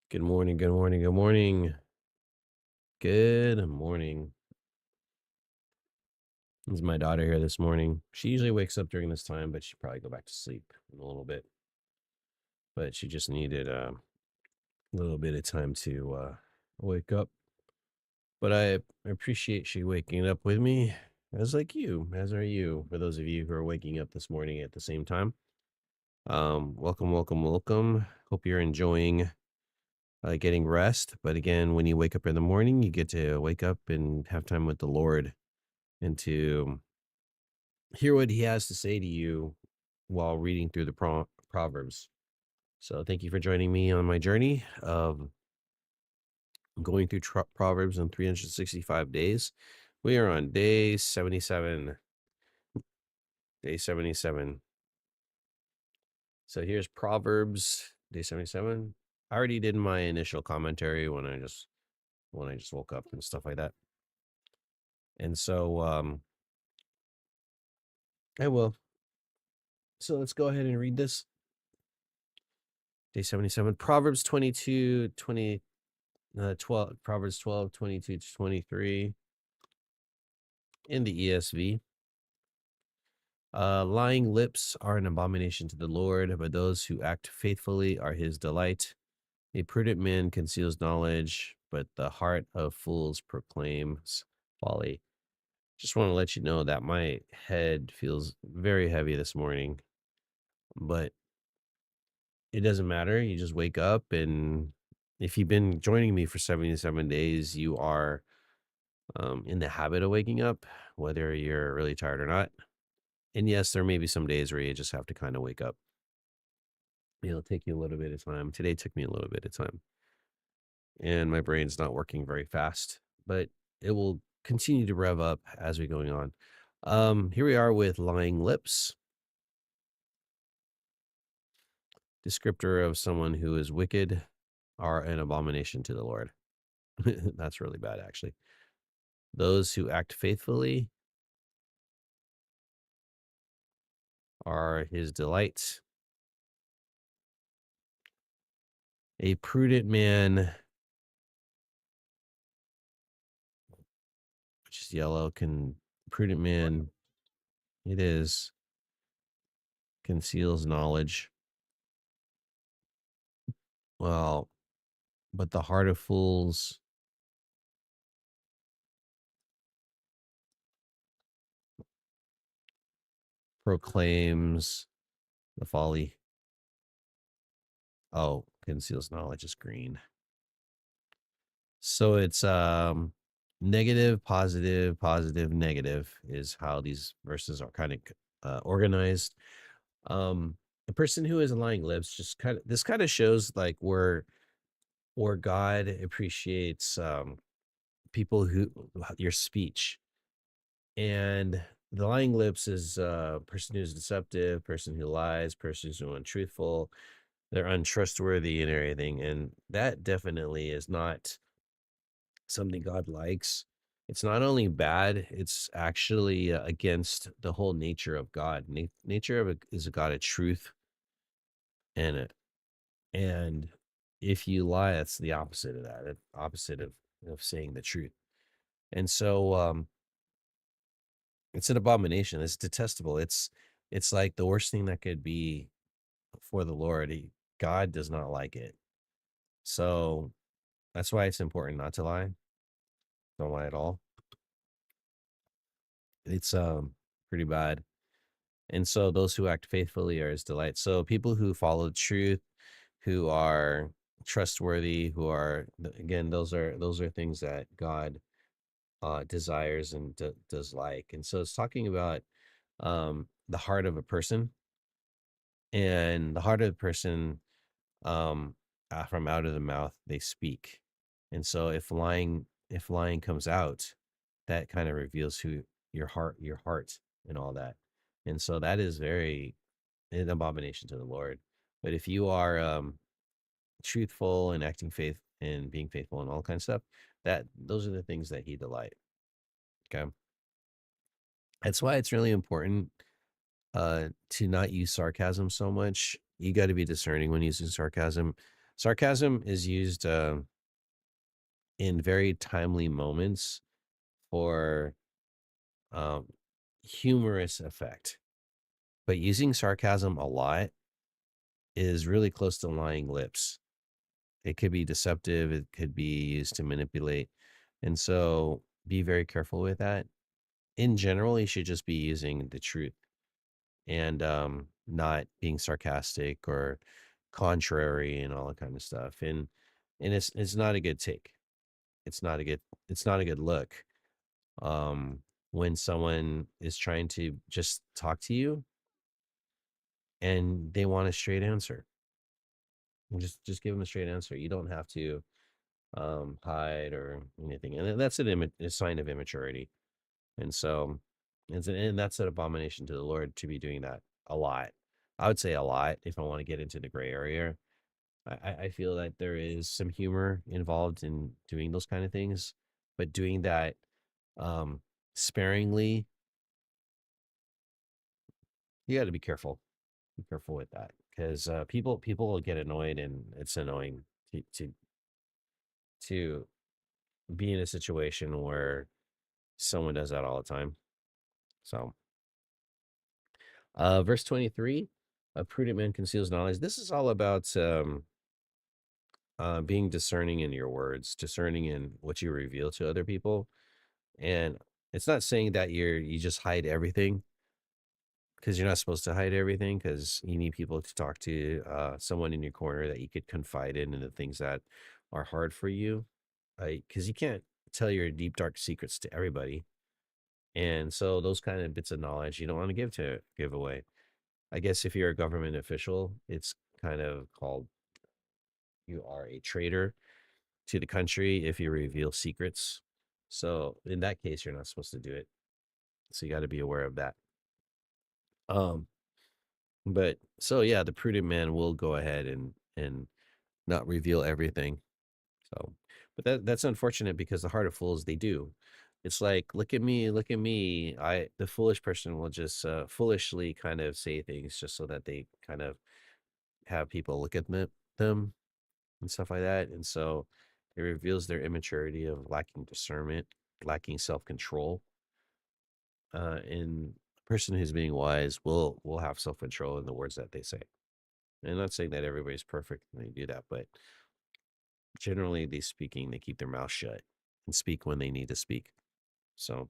Good morning, good morning, good morning. Good morning. This is my daughter here this morning. She usually wakes up during this time, but she'll probably go back to sleep in a little bit. But she just needed a little bit of time to wake up. But I appreciate she waking up with me, as like you, as are you, for those of you who are waking up this morning at the same time. Welcome, welcome, welcome. Hope you're enjoying getting rest. But again, when you wake up in the morning, you get to wake up and have time with the Lord and to hear what he has to say to you while reading through the Proverbs. So, thank you for joining me on my journey of going through Proverbs in 365 days. We are on day 77. Day 77. So, here's Proverbs, day 77. I already did my initial commentary when I just woke up and stuff like that. And so I will. So let's go ahead and read this. Day 77. Proverbs 22, 12, Proverbs 12, 22 to 23 in the ESV. Lying lips are an abomination to the Lord, but those who act faithfully are his delight. A prudent man conceals knowledge, but the heart of fools proclaims folly. Just want to let you know that my head feels very heavy this morning, but it doesn't matter. You just wake up, and if you've been joining me for 77 days, you are in the habit of waking up, whether you're really tired or not. And yes, there may be some days where you just have to kind of wake up. It'll take you a little bit of time. Today took me a little bit of time, and my brain's not working very fast, but it will continue to rev up as we're going on. Here we are with lying lips, descriptor of someone who is wicked, are an abomination to the Lord. That's really bad, actually. Those who act faithfully are his delights. A prudent man, which is yellow, prudent man, it is, conceals knowledge. Well, but the heart of fools proclaims the folly. Oh, conceals knowledge is green. So it's negative, positive, positive, negative is how these verses are kind of organized. A person who is lying lips just kind of shows like where God appreciates people who your speech. And the lying lips is a person who's deceptive, person who lies, person who's untruthful, they're untrustworthy and everything. And that definitely is not something God likes. It's not only bad, it's actually against the whole nature of God. Nature of is a God of truth, and and if you lie, that's the opposite of that. Opposite of saying the truth. And so it's an abomination. It's detestable. It's like the worst thing that could be for the Lord. God does not like it. So that's why it's important not to lie. Don't lie at all. It's pretty bad. And so those who act faithfully are his delight. So people who follow truth, who are trustworthy, who are, again, those are things that God desires and does like. And so it's talking about the heart of a person, and the heart of a person, um, from out of the mouth they speak. And so if lying comes out, that kind of reveals who your heart and all that. And so that is very an abomination to the Lord. But if you are truthful and acting faith and being faithful and all kinds of stuff, that those are the things that he delight. Okay. That's why it's really important to not use sarcasm so much. You got to be discerning when using sarcasm. Sarcasm is used in very timely moments for um, humorous effect. But using sarcasm a lot is really close to lying lips. It could be deceptive, it could be used to manipulate. And so be very careful with that. In general, you should just be using the truth and not being sarcastic or contrary and all that kind of stuff. And it's not a good take. It's not a good it's not a good look. Um when someone is trying to just talk to you and they want a straight answer. Just give them a straight answer. You don't have to hide or anything. And that's a sign of immaturity. And so and that's an abomination to the Lord to be doing that a lot. I would say a lot if I want to get into the gray area. I feel that there is some humor involved in doing those kind of things, but doing that um sparingly, you got to be careful. Be careful with that because people will get annoyed and it's annoying to be in a situation where someone does that all the time. So, verse 23, a prudent man conceals knowledge. This is all about being discerning in your words, discerning in what you reveal to other people. And it's not saying that you just hide everything because you're not supposed to hide everything because you need people to talk to, someone in your corner that you could confide in the things that are hard for you. Because you can't tell your deep, dark secrets to everybody. And so those kind of bits of knowledge you don't want to give away. I guess if you're a government official, it's kind of called you are a traitor to the country if you reveal secrets. So in that case, you're not supposed to do it. So you got to be aware of that. Um, but so yeah, the prudent man will go ahead and not reveal everything. So, but that's unfortunate because the heart of fools they do. It's like, look at me, look at me. The foolish person will just foolishly kind of say things just so that they kind of have people look at them and stuff like that. And so it reveals their immaturity of lacking discernment, lacking self control. And a person who's being wise will have self control in the words that they say. And I'm not saying that everybody's perfect and they do that, but generally they speaking, they keep their mouth shut and speak when they need to speak. So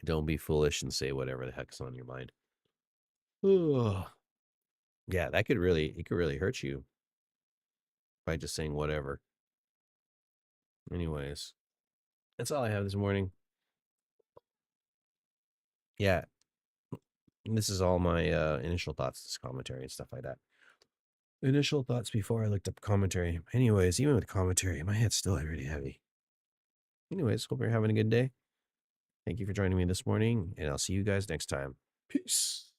don't be foolish and say whatever the heck's on your mind. Yeah, it could really hurt you by just saying whatever. Anyways, that's all I have this morning. Yeah, this is all my initial thoughts, this commentary and stuff like that. Initial thoughts before I looked up commentary. Anyways, even with commentary, my head's still really heavy. Anyways, hope you're having a good day. Thank you for joining me this morning, and I'll see you guys next time. Peace.